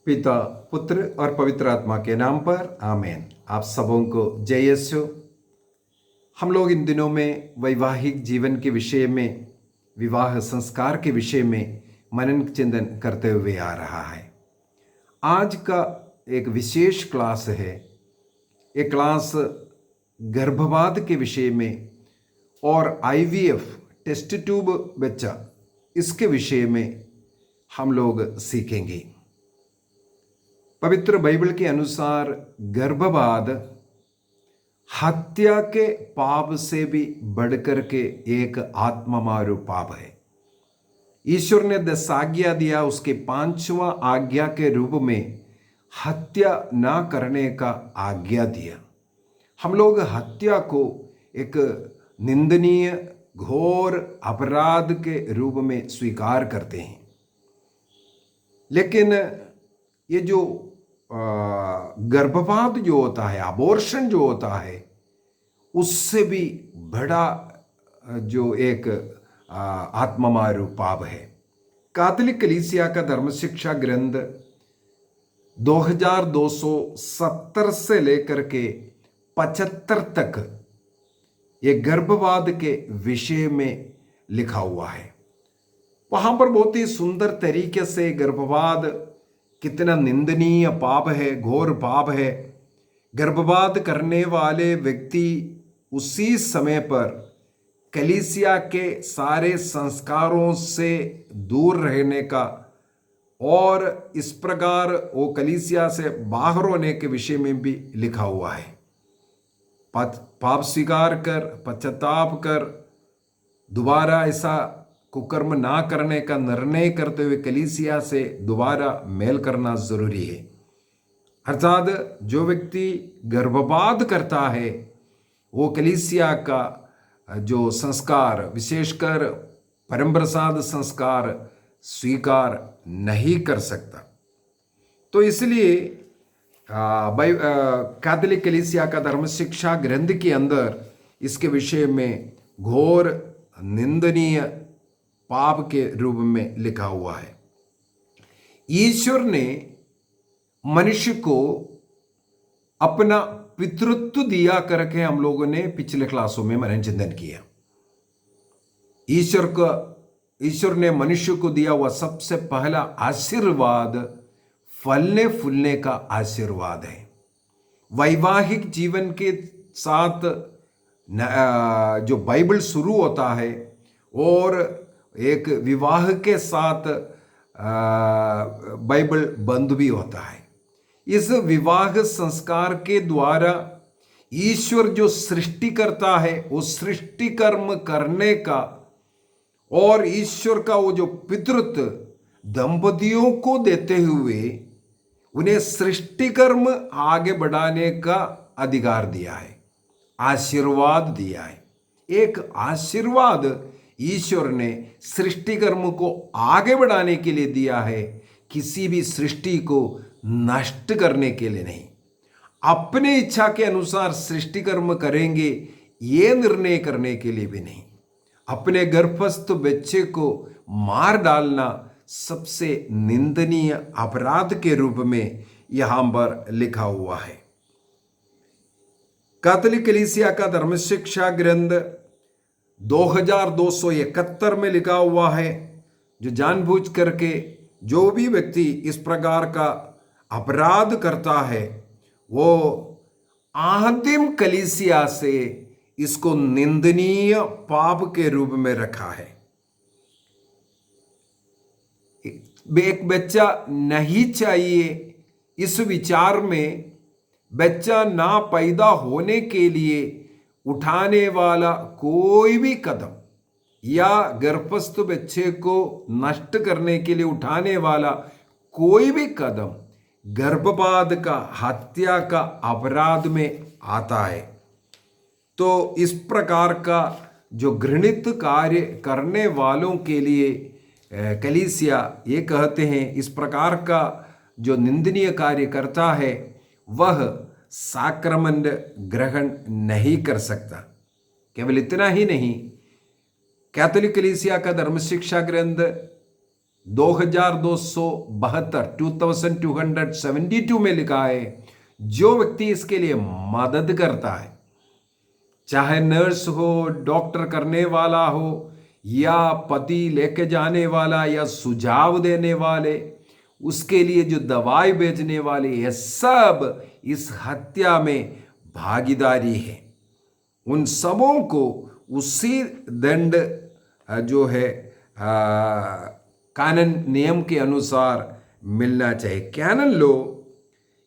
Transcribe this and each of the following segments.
पिता, पुत्र और पवित्र आत्मा के नाम पर आमीन। आप सबों को जय यीशु। हम लोग इन दिनों में वैवाहिक जीवन के विषय में, विवाह संस्कार के विषय में मनन चिंतन करते हुए आ रहा है। आज का एक विशेष क्लास है। ये क्लास गर्भवाद के विषय में और आईवीएफ टेस्ट ट्यूब बच्चा, इसके विषय में हम लोग सीखेंगे। पवित्र बाइबल के अनुसार गर्भवाद हत्या के पाप से भी बढ़कर के एक आत्ममारू पाप है। ईश्वर ने 10 आज्ञा दिया, उसके 5वां आज्ञा के रूप में हत्या ना करने का आज्ञा दिया। हम लोग हत्या को एक निंदनीय घोर अपराध के रूप में स्वीकार करते हैं, लेकिन ये जो गर्भपात जो होता है, अबॉर्शन जो होता है, उससे भी बड़ा जो एक आत्ममारू पाप है। कैथोलिक कलीसिया का धर्म शिक्षा ग्रंथ 2270 से लेकर के 75 तक ये गर्भवाद के विषय में लिखा हुआ है। वहां पर बहुत ही सुंदर तरीके से गर्भवाद कितना निंदनीय पाप है, घोर पाप है। गर्भवाद करने वाले व्यक्ति उसी समय पर कलीसिया के सारे संस्कारों से दूर रहने का और इस प्रकार वो कलीसिया से बाहर होने के विषय में भी लिखा हुआ है। पाप स्वीकार कर, पश्चाताप कर, दोबारा ऐसा कुकर्म ना करने का निर्णय करते हुए कलीसिया से दोबारा मेल करना जरूरी है। अर्थात जो व्यक्ति गर्भपात करता है वो कलीसिया का जो संस्कार, विशेषकर परम प्रसाद संस्कार स्वीकार नहीं कर सकता। तो इसलिए कैथोलिक कलीसिया का धर्म शिक्षा ग्रंथ के अंदर इसके विषय में घोर निंदनीय पाप के रूप में लिखा हुआ है। ईश्वर ने मनुष्य को अपना पितृत्व दिया करके हम लोगों ने पिछले क्लासों में मनन चिंतन किया। ईश्वर ने मनुष्य को दिया हुआ सबसे पहला आशीर्वाद फलने फूलने का आशीर्वाद है। वैवाहिक जीवन के साथ जो बाइबल शुरू होता है और एक विवाह के साथ बाइबल बंद भी होता है। इस विवाह संस्कार के द्वारा ईश्वर जो सृष्टि करता है वो सृष्टि कर्म करने का और ईश्वर का वो जो पितृत्व दंपतियों को देते हुए उन्हें सृष्टि कर्म आगे बढ़ाने का अधिकार दिया है, आशीर्वाद दिया है। एक आशीर्वाद ईश्वर ने सृष्टि कर्म को आगे बढ़ाने के लिए दिया है, किसी भी सृष्टि को नष्ट करने के लिए नहीं। अपने इच्छा के अनुसार सृष्टि कर्म करेंगे ये निर्णय करने के लिए भी नहीं। अपने गर्भस्थ बच्चे को मार डालना सबसे निंदनीय अपराध के रूप में यहां पर लिखा हुआ है। कैथोलिक कलीसिया का धर्म शिक्षा ग्रंथ 2271 में लिखा हुआ है, जो जानबूझ करके जो भी व्यक्ति इस प्रकार का अपराध करता है वो आदिम कलीसिया से इसको निंदनीय पाप के रूप में रखा है। एक बच्चा नहीं चाहिए, इस विचार में बच्चा ना पैदा होने के लिए उठाने वाला कोई भी कदम या गर्भस्थ बच्चे को नष्ट करने के लिए उठाने वाला कोई भी कदम गर्भपात का, हत्या का अपराध में आता है। तो इस प्रकार का जो घृणित कार्य करने वालों के लिए कलीसिया ये कहते हैं, इस प्रकार का जो निंदनीय कार्य करता है वह साक्रमेंट ग्रहण नहीं कर सकता। केवल इतना ही नहीं, कैथोलिक कलीसिया का धर्म शिक्षा ग्रंथ 2272 2272 में लिखा है, जो व्यक्ति इसके लिए मदद करता है, चाहे नर्स हो, डॉक्टर करने वाला हो, या पति लेके जाने वाला, या सुझाव देने वाले, उसके लिए जो दवाई बेचने वाले, ये सब इस हत्या में भागीदारी है। उन सबों को उसी दंड जो है कानून नियम के अनुसार मिलना चाहिए। कैनन लो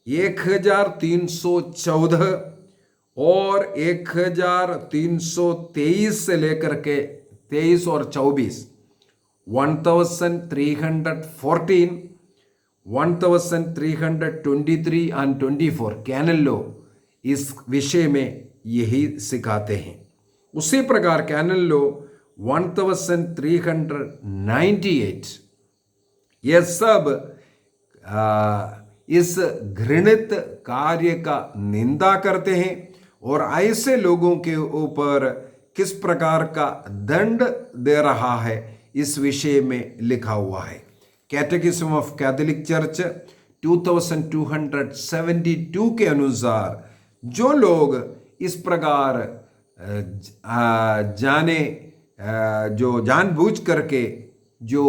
1314 और 1323 से लेकर के 23 और 24, 1314, 1323 एंड 24 कैनन लो इस विषय में यही सिखाते हैं। उसी प्रकार कैनन लो 1398 यह सब इस घृणित कार्य का निंदा करते हैं और ऐसे लोगों के ऊपर किस प्रकार का दंड दे रहा है इस विषय में लिखा हुआ है। कैटेकिज्म ऑफ कैथोलिक चर्च 2272 के अनुसार जो लोग इस प्रकार जो जानबूझ करके जो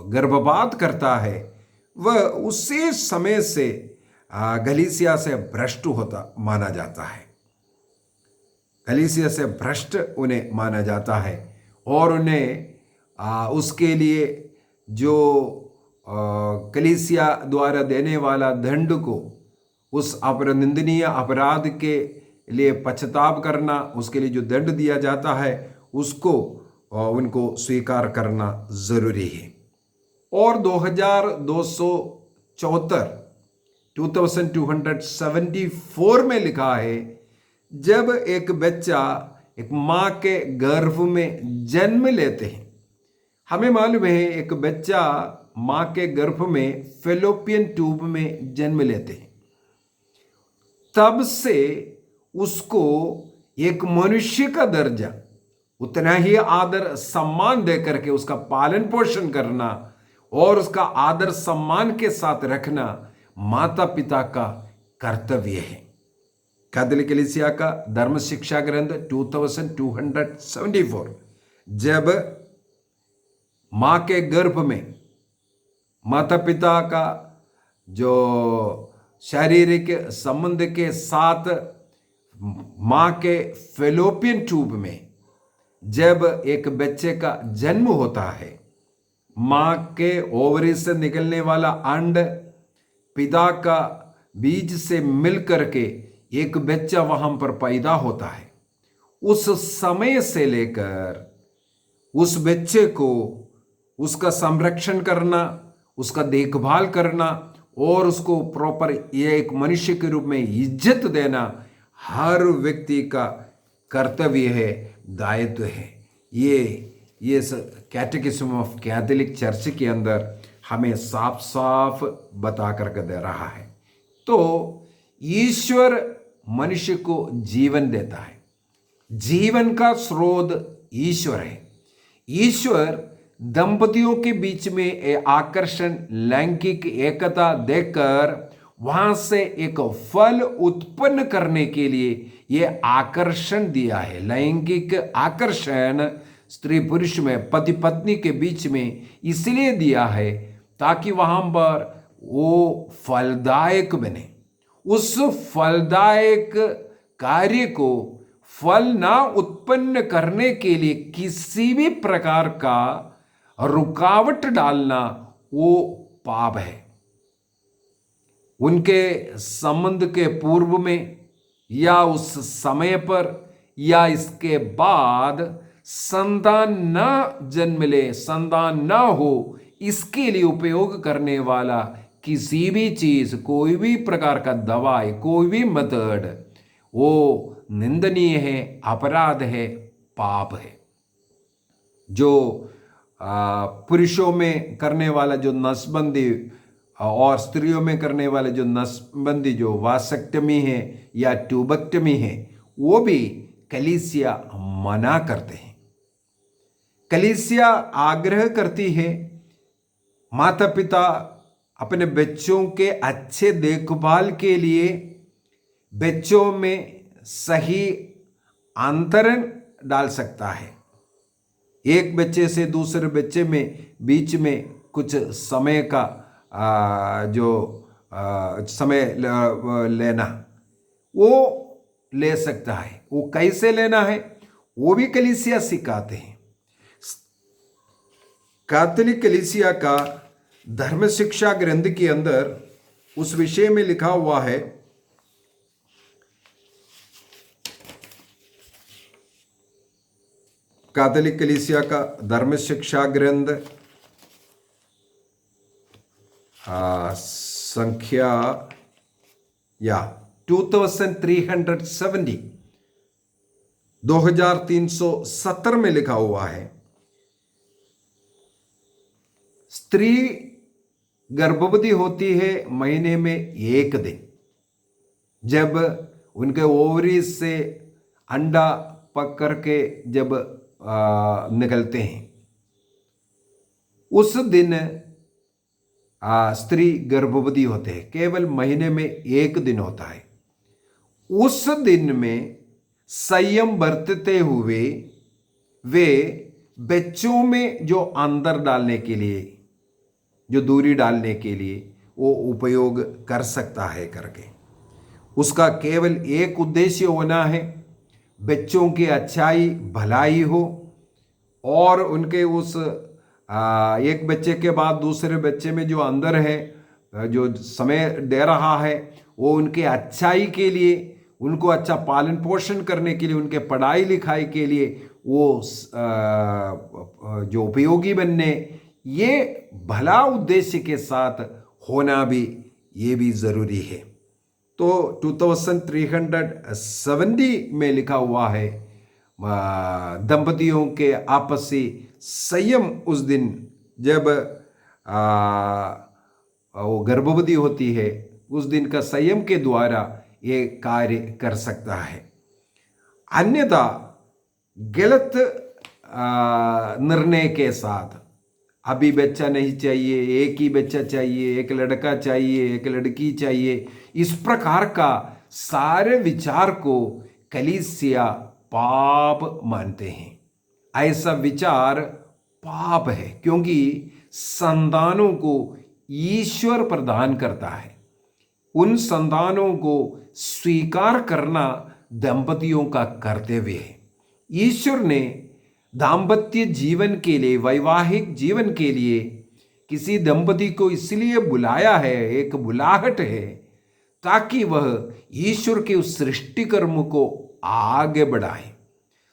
गर्भपात करता है, वह उसी समय से गलीसिया से भ्रष्ट होता माना जाता है। गलीसिया से भ्रष्ट उन्हें माना जाता है और उन्हें उसके लिए जो कलीसिया द्वारा देने वाला दंड को, उस निंदनीय अपराध के लिए पश्चाताप करना, उसके लिए जो दंड दिया जाता है उसको उनको स्वीकार करना जरूरी है। और 2274 में लिखा है, जब एक बच्चा एक माँ के गर्भ में जन्म लेते हैं, हमें मालूम है एक बच्चा माँ के गर्भ में फेलोपियन ट्यूब में जन्म लेते हैं, तब से उसको एक मनुष्य का दर्जा, उतना ही आदर सम्मान दे करके उसका पालन पोषण करना और उसका आदर सम्मान के साथ रखना माता पिता का कर्तव्य है। कैथोलिक कलीसिया का धर्म शिक्षा ग्रंथ 2274, जब मां के गर्भ में माता पिता का जो शारीरिक संबंध के साथ मां के फेलोपियन ट्यूब में जब एक बच्चे का जन्म होता है, मां के ओवरी से निकलने वाला अंड पिता का बीज से मिल करके एक बच्चा वहां पर पैदा होता है। उस समय से लेकर उस बच्चे को उसका संरक्षण करना, उसका देखभाल करना और उसको प्रॉपर ये एक मनुष्य के रूप में इज्जत देना हर व्यक्ति का कर्तव्य है, दायित्व है। ये कैटेकिज्म ऑफ कैथोलिक चर्च के अंदर हमें साफ साफ बता करके दे रहा है। तो ईश्वर मनुष्य को जीवन देता है, जीवन का स्रोत ईश्वर है। ईश्वर दंपतियों के बीच में आकर्षण, लैंगिक एकता देकर वहां से एक फल उत्पन्न करने के लिए यह आकर्षण दिया है। लैंगिक आकर्षण स्त्री पुरुष में, पति पत्नी के बीच में इसलिए दिया है ताकि वहां पर वो फलदायक बने। उस फलदायक कार्य को फल ना उत्पन्न करने के लिए किसी भी प्रकार का रुकावट डालना वो पाप है। उनके संबंध के पूर्व में या उस समय पर या इसके बाद संतान न जन्म ले, संतान न हो, इसके लिए उपयोग करने वाला किसी भी चीज, कोई भी प्रकार का दवाई, कोई भी मेथड, वो निंदनीय है, अपराध है, पाप है। जो पुरुषों में करने वाला जो नसबंदी और स्त्रियों में करने वाले जो नसबंदी, जो वासेक्टमी है या ट्यूबेक्टमी है, वो भी कलीसिया मना करते हैं। कलीसिया आग्रह करती है माता पिता अपने बच्चों के अच्छे देखभाल के लिए बच्चों में सही अंतरण डाल सकता है। एक बच्चे से दूसरे बच्चे में बीच में कुछ समय का जो समय लेना वो ले सकता है। वो कैसे लेना है वो भी कलीसिया सिखाते हैं। कैथोलिक कलीसिया का धर्म शिक्षा ग्रंथ के अंदर उस विषय में लिखा हुआ है। कैथोलिक कलीसिया का धर्म शिक्षा ग्रंथ संख्या 2370 2370 में लिखा हुआ है, स्त्री गर्भवती होती है महीने में एक दिन, जब उनके ओवरी से अंडा पक करके जब निकलते हैं उस दिन स्त्री गर्भवती होते हैं। केवल महीने में एक दिन होता है। उस दिन में संयम बरतते हुए वे बच्चों में जो अंदर डालने के लिए, जो दूरी डालने के लिए वो उपयोग कर सकता है करके, उसका केवल एक उद्देश्य होना है, बच्चों की अच्छाई भलाई हो और उनके उस एक बच्चे के बाद दूसरे बच्चे में जो अंदर है, जो समय दे रहा है, वो उनके अच्छाई के लिए, उनको अच्छा पालन पोषण करने के लिए, उनके पढ़ाई लिखाई के लिए वो जो उपयोगी बनने, ये भला उद्देश्य के साथ होना भी ये भी ज़रूरी है। तो 2370 में लिखा हुआ है, दंपतियों के आपसी संयम उस दिन जब वो गर्भवती होती है, उस दिन का संयम के द्वारा ये कार्य कर सकता है। अन्यथा गलत निर्णय के साथ, अभी बच्चा नहीं चाहिए, एक ही बच्चा चाहिए, एक लड़का चाहिए, एक लड़की चाहिए, इस प्रकार का सारे विचार को कलीसिया पाप मानते हैं। ऐसा विचार पाप है, क्योंकि संतानों को ईश्वर प्रदान करता है। उन संतानों को स्वीकार करना दंपतियों का कर्तव्य है। ईश्वर ने दाम्पत्य जीवन के लिए, वैवाहिक जीवन के लिए किसी दंपति को इसलिए बुलाया है, एक बुलाहट है, ताकि वह ईश्वर के उस सृष्टि कर्म को आगे बढ़ाए,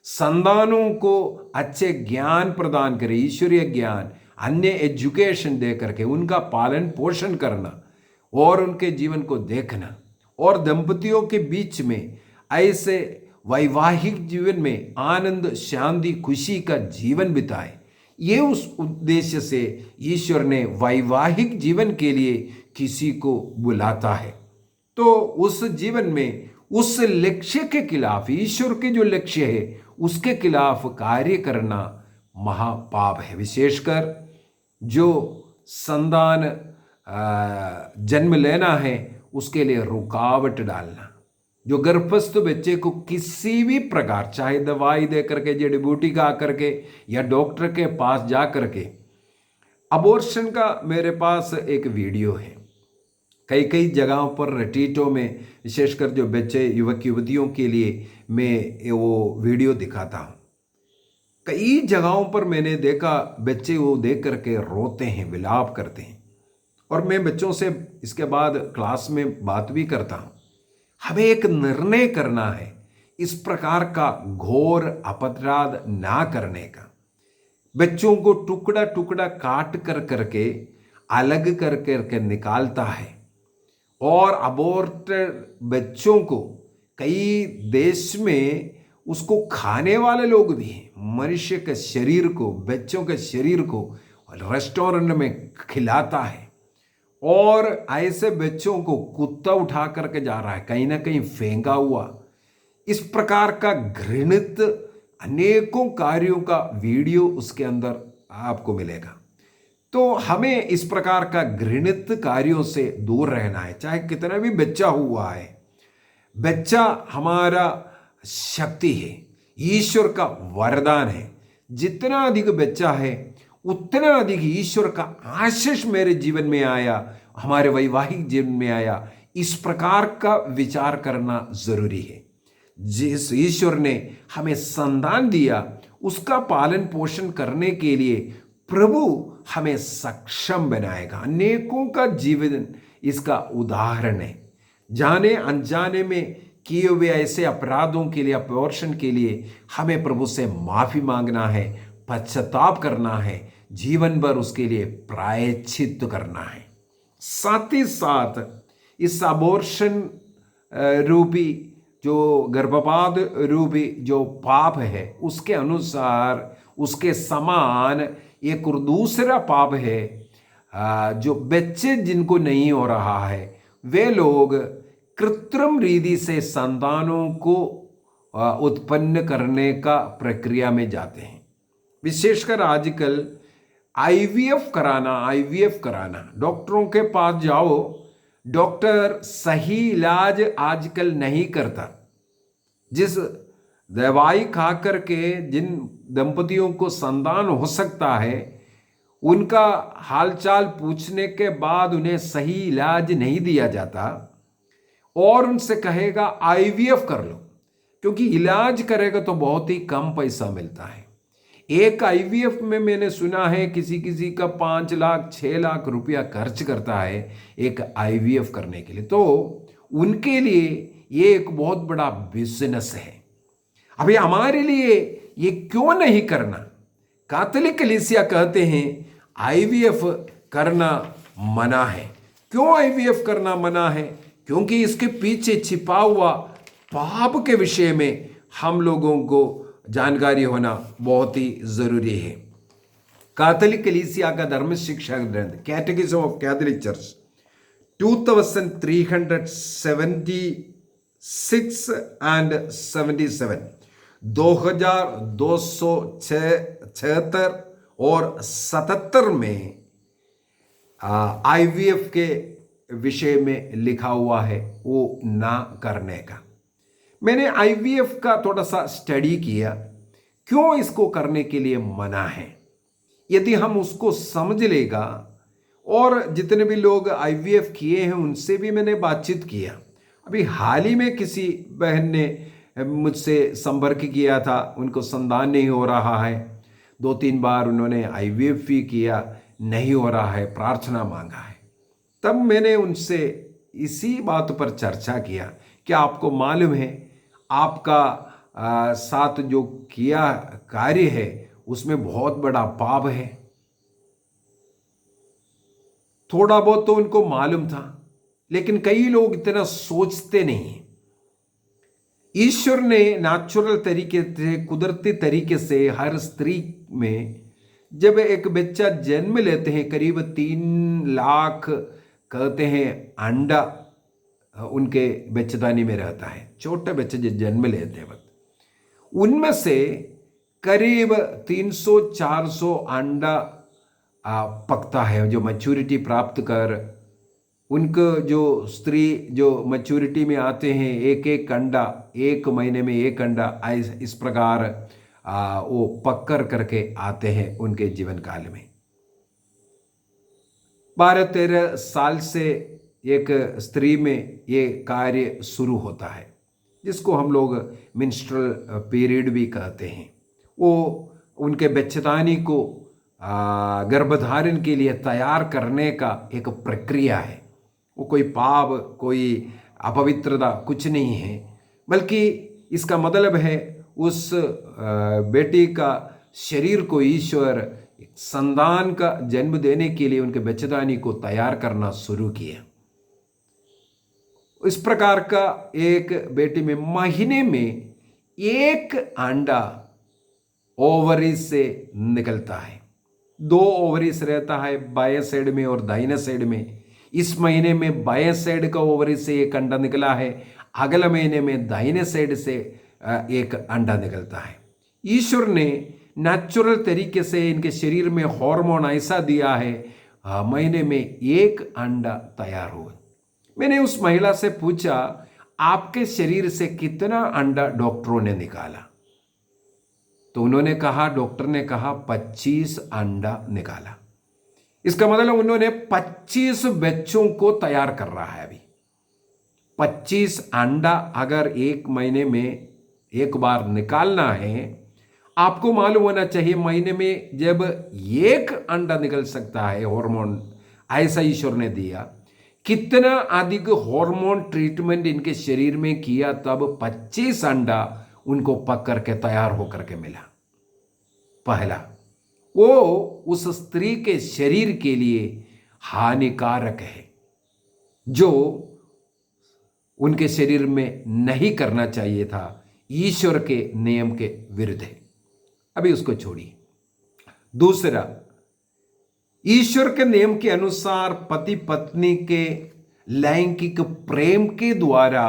संतानों को अच्छे ज्ञान प्रदान करे, ईश्वरीय ज्ञान, अन्य एजुकेशन दे करके उनका पालन पोषण करना और उनके जीवन को देखना, और दंपतियों के बीच में ऐसे वैवाहिक जीवन में आनंद, शांति, खुशी का जीवन बिताए। ये उस उद्देश्य से ईश्वर ने वैवाहिक जीवन के लिए किसी को बुलाता है। तो उस जीवन में उस लक्ष्य के खिलाफ, ईश्वर के जो लक्ष्य है उसके खिलाफ कार्य करना महापाप है। विशेषकर जो संतान जन्म लेना है उसके लिए रुकावट डालना, जो गर्भस्थ बच्चे को किसी भी प्रकार, चाहे दवाई दे करके, जड़ी बूटी खा करके या डॉक्टर के पास जा करके, अबॉर्शन का मेरे पास एक वीडियो है। कई कई जगहों पर रिट्रीटों में, विशेषकर जो बच्चे युवक युवतियों के लिए मैं वो वीडियो दिखाता हूँ। कई जगहों पर मैंने देखा बच्चे वो देख करके रोते हैं, विलाप करते हैं, और मैं बच्चों से इसके बाद क्लास में बात भी करता हूँ। हमें एक निर्णय करना है इस प्रकार का घोर अपराध ना करने का। बच्चों को टुकड़ा टुकड़ा काट कर करके अलग कर करके निकालता है, और अबॉर्टेड बच्चों को कई देश में उसको खाने वाले लोग भी हैं। मनुष्य के शरीर को, बच्चों के शरीर को रेस्टोरेंट में खिलाता है, और ऐसे बच्चों को कुत्ता उठा करके जा रहा है, कहीं ना कहीं फेंका हुआ। इस प्रकार का घृणित अनेकों कार्यों का वीडियो उसके अंदर आपको मिलेगा। तो हमें इस प्रकार का घृणित कार्यों से दूर रहना है, चाहे कितना भी बच्चा हुआ है। बच्चा हमारा शक्ति है, ईश्वर का वरदान है। जितना अधिक बच्चा है उतना अधिक ईश्वर का आशीष मेरे जीवन में आया, हमारे वैवाहिक जीवन में आया। इस प्रकार का विचार करना जरूरी है। जिस ईश्वर ने हमें संतान दिया उसका पालन पोषण करने के लिए प्रभु हमें सक्षम बनाएगा। अनेकों का जीवन इसका उदाहरण है। जाने अनजाने में किए हुए ऐसे अपराधों के लिए, अपवर्षण के लिए हमें प्रभु से माफी मांगना है, पश्चाताप करना है, जीवन भर उसके लिए प्रायश्चित करना है। साथ ही साथ इस अबॉर्शन रूपी जो गर्भपात रूपी जो पाप है उसके अनुसार, उसके समान एक और दूसरा पाप है जो बच्चे जिनको नहीं हो रहा है, वे लोग कृत्रिम रीति से संतानों को उत्पन्न करने का प्रक्रिया में जाते हैं। विशेषकर आजकल आईवीएफ कराना, डॉक्टरों के पास जाओ, डॉक्टर सही इलाज आजकल नहीं करता। जिस दवाई खा करके जिन दंपतियों को संतान हो सकता है, उनका हालचाल पूछने के बाद उन्हें सही इलाज नहीं दिया जाता और उनसे कहेगा आईवीएफ कर लो, क्योंकि इलाज करेगा तो बहुत ही कम पैसा मिलता है। एक आईवीएफ में मैंने सुना है किसी किसी का 5 लाख 6 लाख रुपया खर्च करता है एक आईवीएफ करने के लिए। तो उनके लिए ये एक बहुत बड़ा बिजनेस है। अभी हमारे लिए ये क्यों नहीं करना? कैथोलिक कलीसिया कहते हैं आईवीएफ करना मना है। क्यों आईवीएफ करना मना है? क्योंकि इसके पीछे छिपा हुआ पाप के विषय में हम लोगों को जानकारी होना बहुत ही जरूरी है। कैथोलिक कलीसिया का धर्म शिक्षा ग्रंथ कैटेकिज्म ऑफ कैथोलिक चर्च 2276 एंड 77, 2276 और 77 में आईवीएफ के विषय में लिखा हुआ है वो ना करने का। मैंने आईवीएफ का थोड़ा सा स्टडी किया, क्यों इसको करने के लिए मना है। यदि हम उसको समझ लेगा, और जितने भी लोग आईवीएफ किए हैं उनसे भी मैंने बातचीत किया। अभी हाल ही में किसी बहन ने मुझसे संपर्क किया था, उनको संतान नहीं हो रहा है, 2-3 बार उन्होंने आईवीएफ भी किया, नहीं हो रहा है, प्रार्थना मांगा है। तब मैंने उनसे इसी बात पर चर्चा किया कि आपको मालूम है आपका साथ जो किया कार्य है उसमें बहुत बड़ा पाप है। थोड़ा बहुत तो उनको मालूम था, लेकिन कई लोग इतना सोचते नहीं। ईश्वर ने नेचुरल तरीके से, कुदरती तरीके से हर स्त्री में जब एक बच्चा जन्म लेते हैं, करीब 3 लाख कहते हैं अंडा उनके बच्चेदानी में रहता है। छोटे बच्चे जो जन्म लेते हैं वक्त, उनमें से करीब 300-400 अंडा पकता है जो मैच्योरिटी प्राप्त कर, उनको जो स्त्री जो मैच्योरिटी में आते हैं, एक अंडा, 1 महीने में 1 अंडा, इस प्रकार वो पक्कर करके आते हैं उनके जीवन काल में। 12-13 साल से एक स्त्री में ये कार्य शुरू होता है, जिसको हम लोग मेंस्ट्रुअल पीरियड भी कहते हैं। वो उनके बच्चेदानी को गर्भधारण के लिए तैयार करने का एक प्रक्रिया है। वो कोई पाप, कोई अपवित्रता कुछ नहीं है, बल्कि इसका मतलब है उस बेटी का शरीर को ईश्वर संतान का जन्म देने के लिए उनके बच्चेदानी को तैयार करना शुरू किया। इस प्रकार का एक बेटी में महीने में 1 अंडा ओवरी से निकलता है। 2 ओवरीज रहता है बाएं साइड में और दाहिने साइड में। इस महीने में बाएं साइड का ओवरी से 1 अंडा निकला है, अगले महीने में दाहिने साइड से 1 अंडा निकलता है। ईश्वर ने नेचुरल तरीके से इनके शरीर में हार्मोन ऐसा दिया है, महीने में एक अंडा तैयार हुआ। मैंने उस महिला से पूछा, आपके शरीर से कितना अंडा डॉक्टरों ने निकाला? तो उन्होंने कहा, डॉक्टर ने कहा 25 अंडा निकाला। इसका मतलब उन्होंने 25 बच्चों को तैयार कर रहा है। अभी 25 अंडा अगर एक महीने में एक बार निकालना है, आपको मालूम होना चाहिए महीने में जब एक अंडा निकल सकता है, हार्मोन ऐसा ईश्वर ने दिया, कितना अधिक हार्मोन ट्रीटमेंट इनके शरीर में किया, तब 25 अंडा उनको पक करके तैयार होकर के मिला। पहला, वो उस स्त्री के शरीर के लिए हानिकारक है, जो उनके शरीर में नहीं करना चाहिए था, ईश्वर के नियम के विरुद्ध है। अभी उसको छोड़िए। दूसरा, ईश्वर के नियम के अनुसार पति पत्नी के लैंगिक प्रेम के द्वारा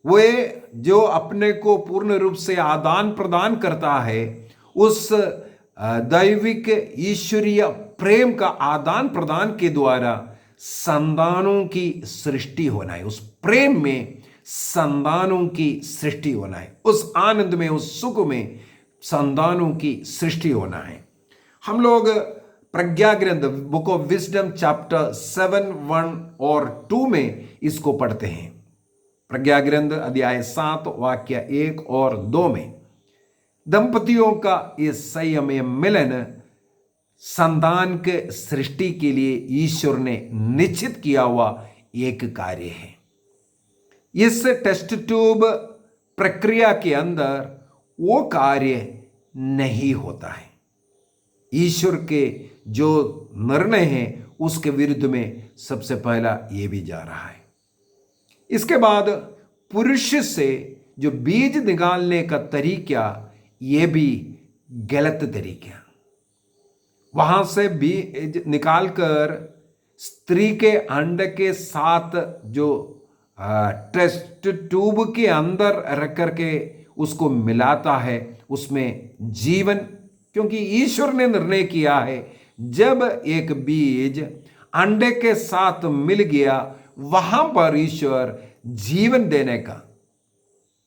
वे जो अपने को पूर्ण रूप से आदान प्रदान करता है, उस दैविक ईश्वरीय प्रेम का आदान प्रदान के द्वारा संतानों की सृष्टि होना है। उस प्रेम में संतानों की सृष्टि होना है, उस आनंद में, उस सुख में संतानों की सृष्टि होना है। हम लोग प्रज्ञा ग्रंथ बुक ऑफ विजडम चैप्टर 7 1 और 2 में इसको पढ़ते हैं। प्रज्ञा ग्रंथ अध्याय 7 वाक्य 1 और 2 में दंपतियों का इस संयम मिलन संतान के सृष्टि के लिए ईश्वर ने निश्चित किया हुआ एक कार्य है। इस टेस्ट ट्यूब प्रक्रिया के अंदर वो कार्य नहीं होता है। ईश्वर के जो निर्णय है उसके विरुद्ध में सबसे पहला ये भी जा रहा है। इसके बाद पुरुष से जो बीज निकालने का तरीका, ये भी गलत तरीका। वहां से बीज निकालकर स्त्री के अंड के साथ जो टेस्ट ट्यूब के अंदर रख करके उसको मिलाता है, उसमें जीवन, क्योंकि ईश्वर ने निर्णय किया है जब एक बीज अंडे के साथ मिल गया, वहां पर ईश्वर जीवन देने का,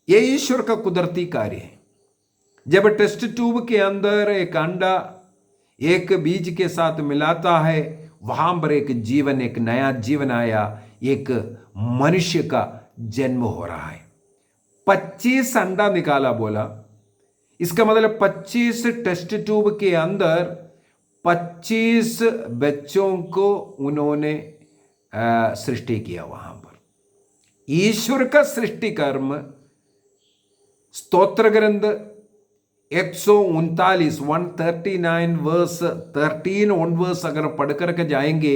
यह ईश्वर का कुदरती कार्य है। जब टेस्ट ट्यूब के अंदर एक अंडा एक बीज के साथ मिलाता है, वहां पर एक जीवन, एक नया जीवन आया, एक मनुष्य का जन्म हो रहा है। 25 अंडा निकाला बोला, इसका मतलब 25 टेस्ट ट्यूब के अंदर 25 बच्चों को उन्होंने सृष्टि किया। वहां पर ईश्वर का सृष्टि कर्म स्तोत्र ग्रंथ 139 139 वर्स 13 ऑनवर्स अगर पढ़ करके जाएंगे,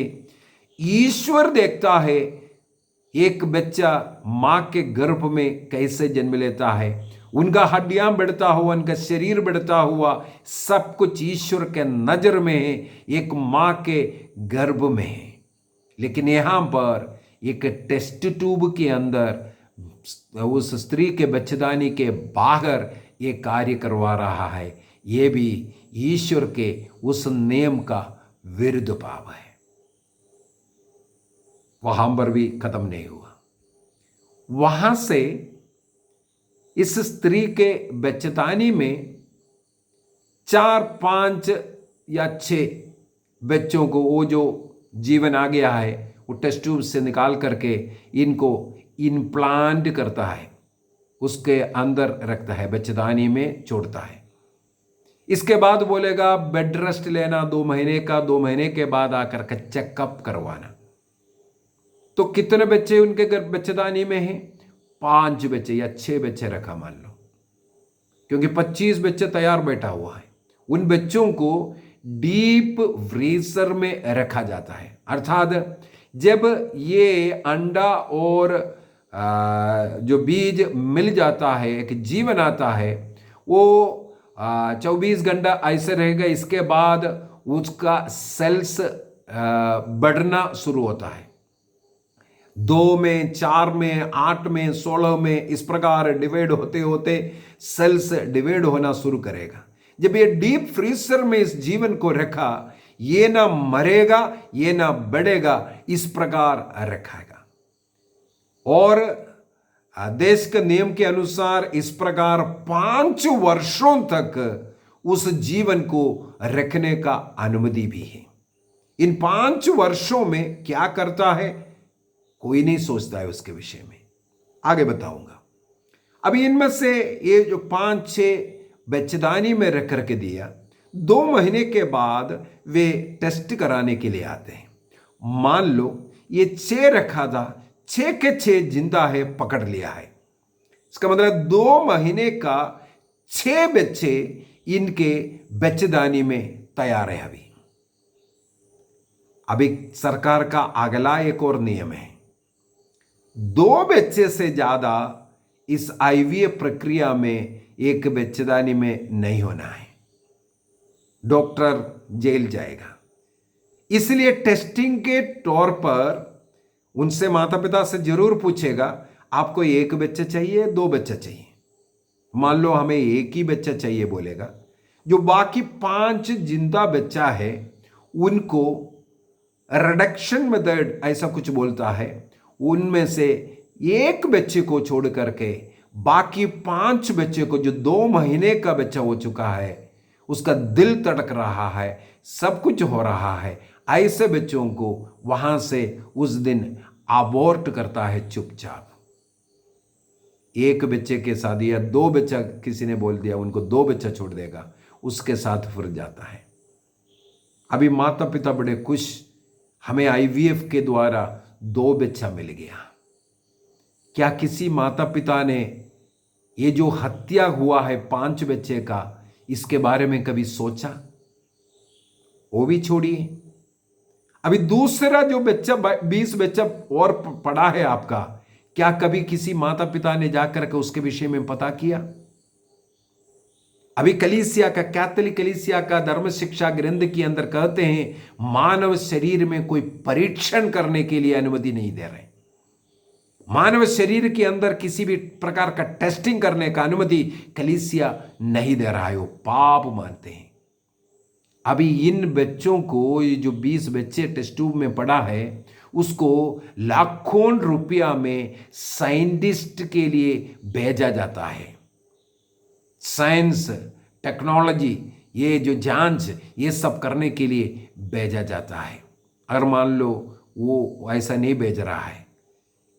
ईश्वर देखता है एक बच्चा मां के गर्भ में कैसे जन्म लेता है, उनका हड्डियां बढ़ता हुआ, उनका शरीर बढ़ता हुआ, सब कुछ ईश्वर के नजर में है, एक मां के गर्भ में है। लेकिन यहां पर एक टेस्ट ट्यूब के अंदर उस स्त्री के बच्चेदानी के बाहर ये कार्य करवा रहा है, ये भी ईश्वर के उस नियम का विरुद्ध पाप है। वहां पर भी खत्म नहीं हुआ। वहां से इस स्त्री के बच्चेदानी में 4 5 या 6 बच्चों को वो जो जीवन आ गया है, वो टेस्ट ट्यूब से निकाल करके इनको इम्प्लांट करता है, उसके अंदर रखता है, बच्चेदानी में छोड़ता है। इसके बाद बोलेगा बेड रेस्ट लेना 2 महीने का, 2 महीने के बाद आकर के चेकअप करवाना। तो कितने बच्चे उनके बच्चेदानी में हैं? 5 बच्चे या 6 बच्चे रखा मान लो, क्योंकि 25 बच्चे तैयार बैठा हुआ है। उन बच्चों को डीप फ्रीजर में रखा जाता है, अर्थात जब ये अंडा और जो बीज मिल जाता है, एक जीवन आता है, वो 24 घंटा ऐसे रहेगा। इसके बाद उसका सेल्स बढ़ना शुरू होता है, 2 में, 4 में, 8 में, 16 में, इस प्रकार डिवाइड होते होते सेल्स डिवाइड होना शुरू करेगा। जब ये डीप फ्रीजर में इस जीवन को रखा, ये ना मरेगा, ये ना बढ़ेगा, इस प्रकार रखेगा। और देश के नियम के अनुसार इस प्रकार 5 वर्षों तक उस जीवन को रखने का अनुमति भी है। इन 5 वर्षों में क्या करता है कोई नहीं सोचता है उसके विषय में। आगे बताऊंगा। अभी इनमें से ये जो 5-6 बच्चेदानी में रख करके दिया, 2 महीने के बाद वे टेस्ट कराने के लिए आते हैं। मान लो ये 6 रखा था, 6 के 6 जिंदा है, पकड़ लिया है। इसका मतलब 2 महीने का 6 बच्चे इनके बच्चेदानी में तैयार है। अभी सरकार का अगला एक और नियम है, 2 बच्चे से ज्यादा इस आईवीएफ प्रक्रिया में एक बच्चेदानी में नहीं होना है, डॉक्टर जेल जाएगा। इसलिए टेस्टिंग के तौर पर उनसे माता पिता से जरूर पूछेगा, आपको 1 बच्चा चाहिए, 2 बच्चा चाहिए। मान लो हमें 1 ही बच्चा चाहिए बोलेगा, जो बाकी 5 जिंदा बच्चा है उनको रिडक्शन मेथड ऐसा कुछ बोलता है, उनमें से 1 बच्चे को छोड़ करके बाकी 5 बच्चे को, जो 2 महीने का बच्चा हो चुका है, उसका दिल तड़क रहा है, सब कुछ हो रहा है, ऐसे बच्चों को वहां से उस दिन अबॉर्ट करता है चुपचाप। 1 बच्चे के साथ या 2 बच्चा किसी ने बोल दिया, उनको 2 बच्चा छोड़ देगा, उसके साथ फिर जाता है। अभी माता पिता बड़े खुश, हमें आईवीएफ के द्वारा 2 बच्चा मिल गया। क्या किसी माता पिता ने ये जो हत्या हुआ है 5 बच्चे का, इसके बारे में कभी सोचा? वो भी छोड़िए। अभी दूसरा जो बच्चा 20 बच्चा और पड़ा है आपका, क्या कभी किसी माता पिता ने जाकर के उसके विषय में पता किया? अभी कलीसिया का, कैथोलिक कलीसिया का धर्म शिक्षा ग्रंथ के अंदर कहते हैं, मानव शरीर में कोई परीक्षण करने के लिए अनुमति नहीं दे रहे। मानव शरीर के अंदर किसी भी प्रकार का टेस्टिंग करने का अनुमति कलीसिया नहीं दे रहा है, वो पाप मानते हैं। अभी इन बच्चों को, ये जो 20 बच्चे टेस्ट ट्यूब में पड़ा है, उसको लाखों रुपया में साइंटिस्ट के लिए भेजा जाता है। साइंस, टेक्नोलॉजी, ये जो जांच, ये सब करने के लिए भेजा जाता है। अगर मान लो वो ऐसा नहीं भेज रहा है,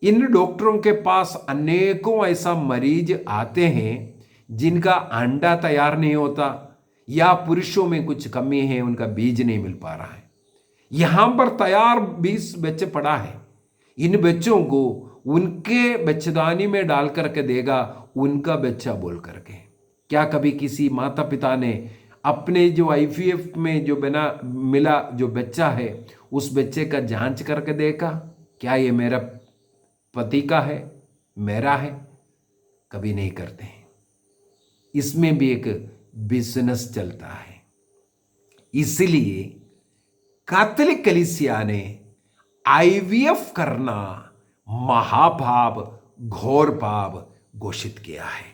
इन डॉक्टरों के पास अनेकों ऐसा मरीज आते हैं जिनका अंडा तैयार नहीं होता, या पुरुषों में कुछ कमी है, उनका बीज नहीं मिल पा रहा है। यहां पर तैयार 20 बच्चे पड़ा है, इन बच्चों को उनके बच्चेदानी में डाल करके देगा, उनका बच्चा बोल करके। क्या कभी किसी माता पिता ने अपने जो आईवीएफ में जो बना मिला जो बच्चा है, उस बच्चे का जांच करके देखा, क्या ये मेरा पति का है, मेरा है? कभी नहीं करते हैं। इसमें भी एक बिजनेस चलता है। इसलिए कैथोलिक कलीसिया ने आईवीएफ करना महापाप, घोर पाप घोषित किया है।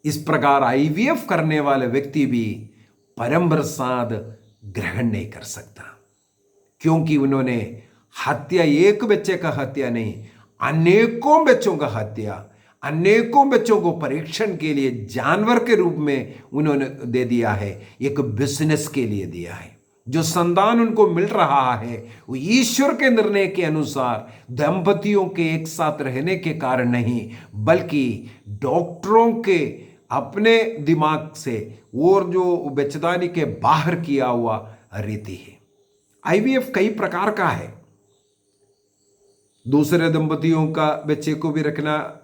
इस प्रकार आईवीएफ करने वाले व्यक्ति भी परम प्रसाद ग्रहण नहीं कर सकता, क्योंकि उन्होंने हत्या, 1 बच्चे का हत्या नहीं, अनेकों बच्चों का हत्या, अनेकों बच्चों को परीक्षण के लिए जानवर के रूप में उन्होंने दे दिया है, एक बिजनेस के लिए दिया है। जो संतान उनको मिल रहा है वो ईश्वर के निर्णय के अनुसार दंपतियों के एक साथ रहने के कारण नहीं, बल्कि डॉक्टरों के अपने दिमाग से और जो बच्चेदानी के बाहर किया हुआ रीति है। आईवीएफ कई प्रकार का है। दूसरे दंपतियों का बच्चे को भी रखना,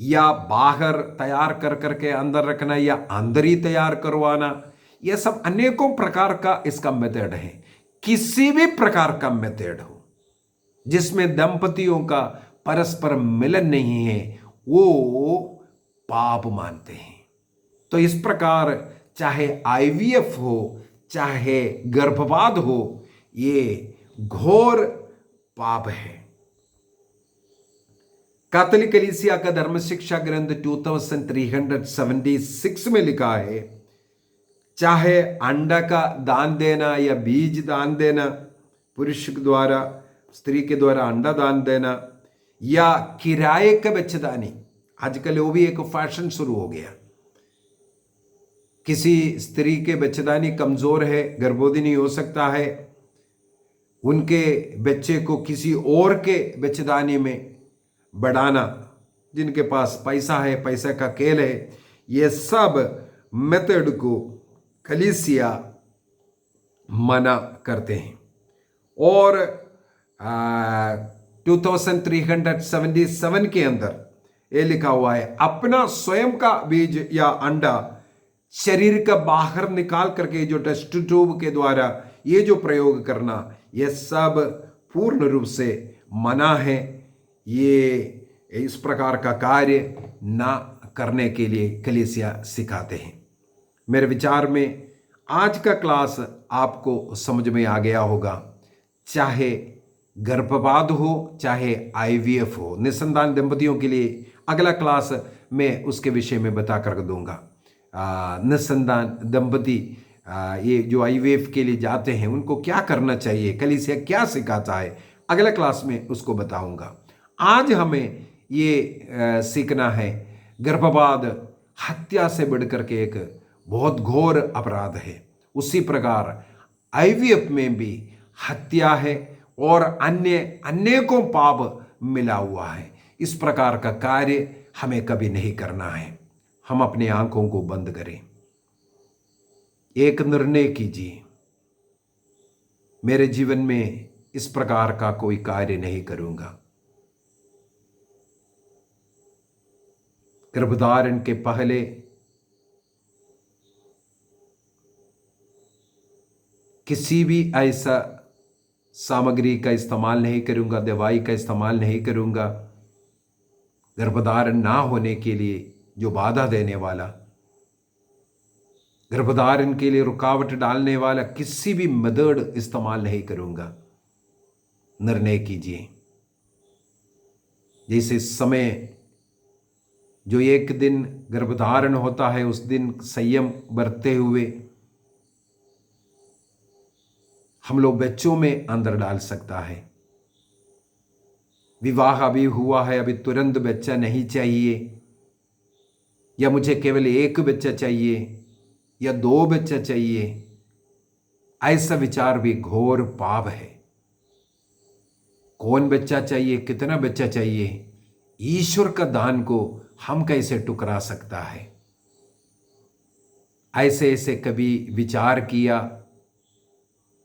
या बाहर तैयार कर करके अंदर रखना, या अंदर ही तैयार करवाना, यह सब अनेकों प्रकार का इसका मेथड है। किसी भी प्रकार का मेथड हो जिसमें दंपतियों का परस्पर मिलन नहीं है, वो पाप मानते हैं। तो इस प्रकार चाहे आईवीएफ हो, चाहे गर्भपात हो, ये घोर पाप है। कैथोलिक कलीसिया का धर्म शिक्षा ग्रंथ 2376 में लिखा है, चाहे अंडा का दान देना या बीज दान देना, पुरुष के द्वारा स्त्री के द्वारा अंडा दान देना, या किराए का बच्चेदानी, आजकल वो भी एक फैशन शुरू हो गया। किसी स्त्री के बच्चेदानी कमजोर है, गर्भवती नहीं हो सकता है, उनके बच्चे को किसी और के बच्चेदानी में बढ़ाना, जिनके पास पैसा है, पैसा का खेल है, ये सब मेथड को कलीसिया मना करते हैं। और 2377 के अंदर ये लिखा हुआ है, अपना स्वयं का बीज या अंडा शरीर का बाहर निकाल करके जो टेस्ट ट्यूब के द्वारा ये जो प्रयोग करना, ये सब पूर्ण रूप से मना है। ये इस प्रकार का कार्य ना करने के लिए कलीसिया सिखाते हैं। मेरे विचार में आज का क्लास आपको समझ में आ गया होगा। चाहे गर्भपात हो, चाहे आईवीएफ हो, निसंतान दंपतियों के लिए अगला क्लास मैं उसके विषय में बता कर दूंगा। निसंतान दंपति ये जो आईवीएफ के लिए जाते हैं उनको क्या करना चाहिए, कलीसिया क्या सिखाता है, अगला क्लास में उसको बताऊंगा। आज हमें ये सीखना है, गर्भपात हत्या से बढ़कर के एक बहुत घोर अपराध है, उसी प्रकार आईवीएफ में भी हत्या है और अन्य अनेकों पाप मिला हुआ है। इस प्रकार का कार्य हमें कभी नहीं करना है। हम अपनी आंखों को बंद करें, एक निर्णय कीजिए, मेरे जीवन में इस प्रकार का कोई कार्य नहीं करूंगा। गर्भधारण के पहले किसी भी ऐसा सामग्री का इस्तेमाल नहीं करूंगा, दवाई का इस्तेमाल नहीं करूंगा। गर्भधारण ना होने के लिए जो बाधा देने वाला, गर्भधारण के लिए रुकावट डालने वाला किसी भी मेथड इस्तेमाल नहीं करूंगा। निर्णय कीजिए। जैसे समय जो एक दिन गर्भधारण होता है उस दिन संयम बरतते हुए हम लोग बच्चों में अंदर डाल सकता है। विवाह अभी हुआ है, अभी तुरंत बच्चा नहीं चाहिए, या मुझे केवल एक बच्चा चाहिए या 2 बच्चा चाहिए, ऐसा विचार भी घोर पाप है। कौन बच्चा चाहिए, कितना बच्चा चाहिए, ईश्वर का दान को हम कैसे टुकरा सकता है। ऐसे ऐसे कभी विचार किया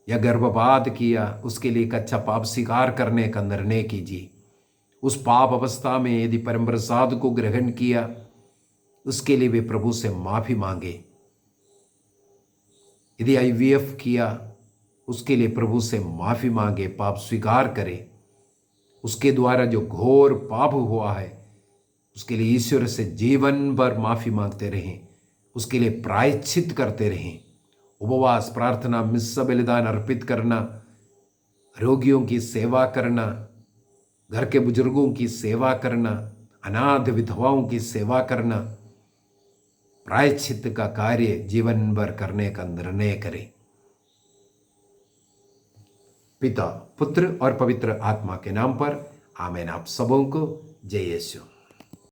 या गर्भपात किया, उसके लिए एक अच्छा पाप स्वीकार करने का निर्णय कीजिए। उस पाप अवस्था में यदि परम प्रसाद को ग्रहण किया, उसके लिए भी प्रभु से माफी मांगे। यदि आईवीएफ किया, उसके लिए प्रभु से माफी मांगे, पाप स्वीकार करे। उसके द्वारा जो घोर पाप हुआ है उसके लिए ईश्वर से जीवन भर माफी मांगते रहें, उसके लिए प्रायश्चित करते रहें। उपवास, प्रार्थना, मिस्सा बलिदान अर्पित करना, रोगियों की सेवा करना, घर के बुजुर्गों की सेवा करना, अनाथ विधवाओं की सेवा करना, प्रायश्चित का कार्य जीवन भर करने का निर्णय करें। पिता, पुत्र और पवित्र आत्मा के नाम पर आमीन। आप सबों को जय यीशु।